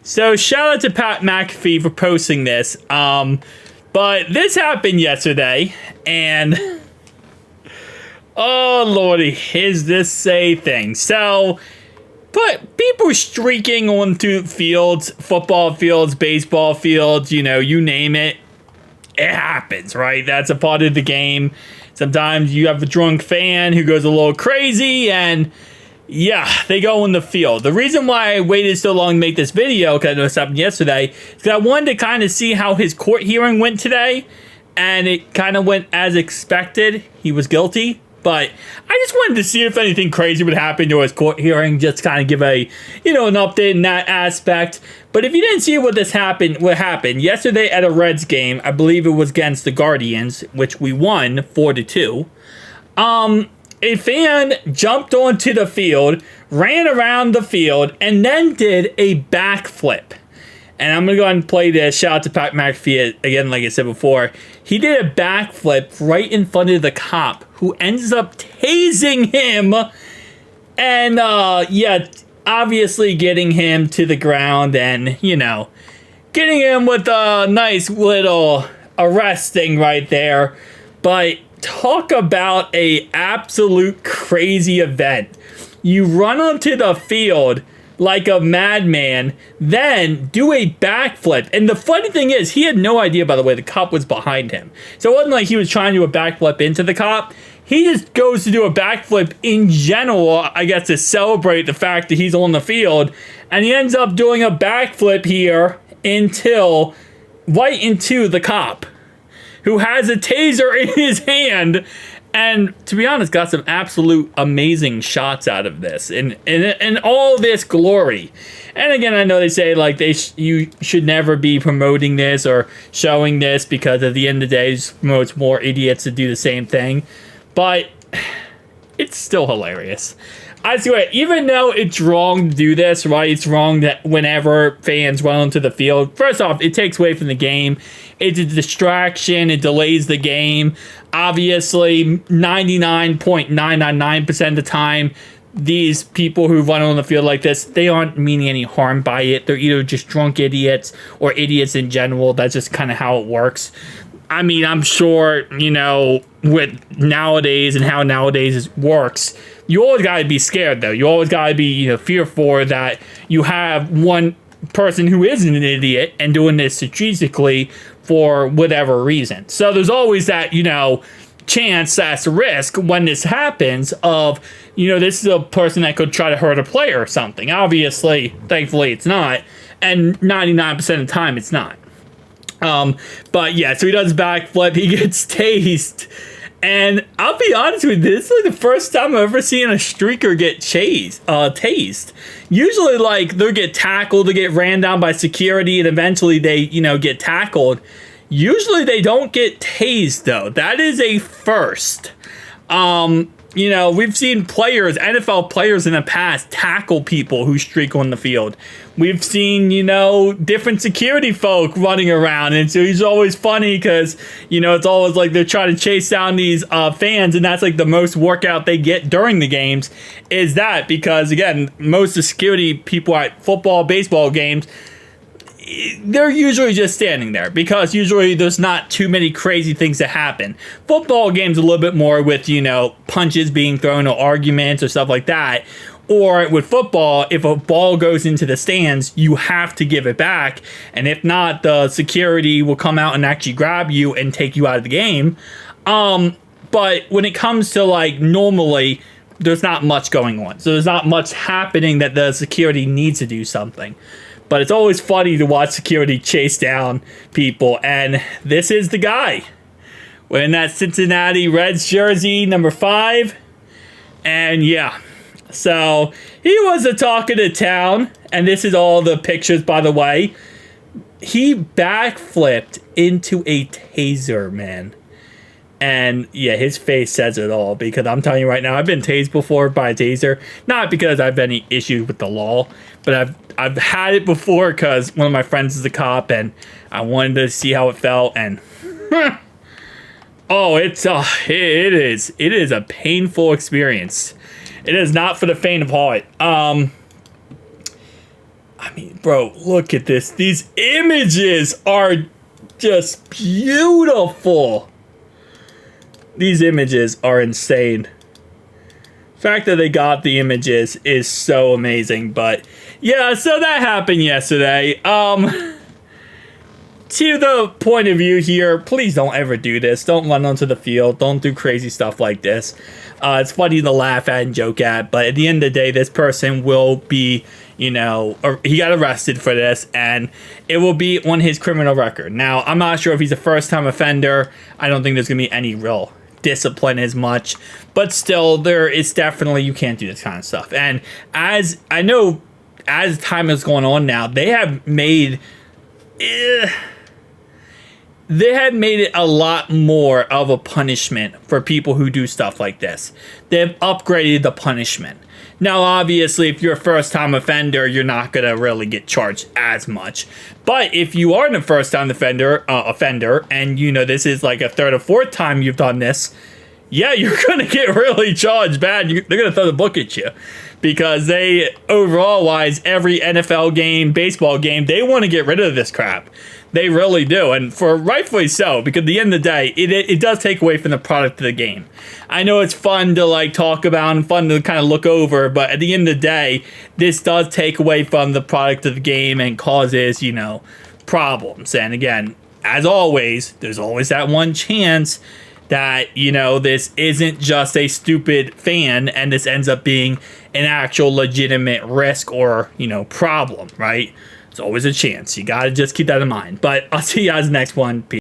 So shout out to Pat McAfee for posting this. But this happened yesterday, and oh lordy, is this a thing? So, but people streaking onto fields, football fields, baseball fields, you know, you name it. It happens, right? That's a part of the game. Sometimes you have a drunk fan who goes a little crazy, and yeah, they go in the field. The reason why I waited so long to make this video, because I know this happened yesterday, is because I wanted to kind of see how his court hearing went today, and it kind of went as expected. He was guilty, but I just wanted to see if anything crazy would happen to his court hearing, just kind of give a, you know, an update in that aspect. But if you didn't see what happened yesterday at a Reds game, I believe it was against the Guardians, which we won 4-2. A fan jumped onto the field, ran around the field, and then did a backflip. And I'm going to go ahead and play this. Shout out to Pat McAfee again, like I said before. He did a backflip right in front of the cop, who ends up tasing him. And, yeah, obviously getting him to the ground and, you know, getting him with a nice little arresting right there. But talk about a absolute crazy event. You run onto the field like a madman, then do a backflip. And the funny thing is, he had no idea, by the way, the cop was behind him. So it wasn't like he was trying to do a backflip into the cop. He just goes to do a backflip in general, I guess, to celebrate the fact that he's on the field. And he ends up doing a backflip here right into the cop, who has a taser in his hand, and to be honest, got some absolute amazing shots out of this, and all this glory. And again, I know they say like you should never be promoting this or showing this, because at the end of the day, it just promotes more idiots to do the same thing. But it's still hilarious. I swear, even though it's wrong to do this, right? It's wrong that whenever fans run onto the field, first off, it takes away from the game. It's a distraction. It delays the game. Obviously, 99.999% of the time, these people who run on the field like this, they aren't meaning any harm by it. They're either just drunk idiots or idiots in general. That's just kind of how it works. I mean, I'm sure, you know, with nowadays and how nowadays works, you always got to be scared, though. You always got to be, you know, fearful that you have one person who isn't an idiot and doing this strategically for whatever reason. So there's always that, you know, chance, that's a risk when this happens of, you know, this is a person that could try to hurt a player or something. Obviously, thankfully, it's not. And 99% of the time, it's not. But yeah, so he does backflip, he gets tased, and I'll be honest with you, this is like the first time I've ever seen a streaker get tased. Usually, like, they'll get tackled, they get ran down by security, and eventually they, you know, get tackled. Usually they don't get tased, though. That is a first. You know, we've seen players, NFL players in the past, tackle people who streak on the field. We've seen, you know, different security folk running around. And so it's always funny because, you know, it's always like they're trying to chase down these fans. And that's like the most workout they get during the games is that. Because, again, most of the security people at football, baseball games, they're usually just standing there because usually there's not too many crazy things that happen. Football games a little bit more with, you know, punches being thrown or arguments or stuff like that. Or with football, if a ball goes into the stands, you have to give it back. And if not, the security will come out and actually grab you and take you out of the game. But when it comes to, like, normally, there's not much going on. So there's not much happening that the security needs to do something. But it's always funny to watch security chase down people. And this is the guy wearing that Cincinnati Reds jersey, number 5. And yeah, so he was the talk of the town. And this is all the pictures, by the way. He backflipped into a taser, man. And yeah, his face says it all, because I'm telling you right now, I've been tased before by a taser. Not because I've any issues with the law, but I've had it before because one of my friends is a cop and I wanted to see how it felt. And oh, it is a painful experience. It is not for the faint of heart. I mean, bro, look at this. These images are just beautiful. These images are insane. The fact that they got the images is so amazing. But yeah, so that happened yesterday. To the point of view here, please don't ever do this. Don't run onto the field. Don't do crazy stuff like this. It's funny to laugh at and joke at, but at the end of the day, this person will be, he got arrested for this, and it will be on his criminal record. Now, I'm not sure if he's a first-time offender. I don't think there's going to be any real discipline as much, but still, there is definitely, you can't do this kind of stuff. And as I know, as time is going on now, they have made it a lot more of a punishment for people who do stuff like this. They've upgraded the punishment. Now, obviously, if you're a first-time offender, you're not going to really get charged as much. But if you are a first-time offender, and this is like a third or fourth time you've done this, yeah, you're going to get really charged bad. They're going to throw the book at you. Because they, overall-wise, every NFL game, baseball game, they want to get rid of this crap. They really do, and for rightfully so, because at the end of the day, it does take away from the product of the game. I know it's fun to talk about and fun to kind of look over, but at the end of the day, this does take away from the product of the game and causes, problems. And again, as always, there's always that one chance that, this isn't just a stupid fan and this ends up being an actual legitimate risk or, problem, right? It's always a chance. You got to just keep that in mind. But I'll see you guys next one. Peace.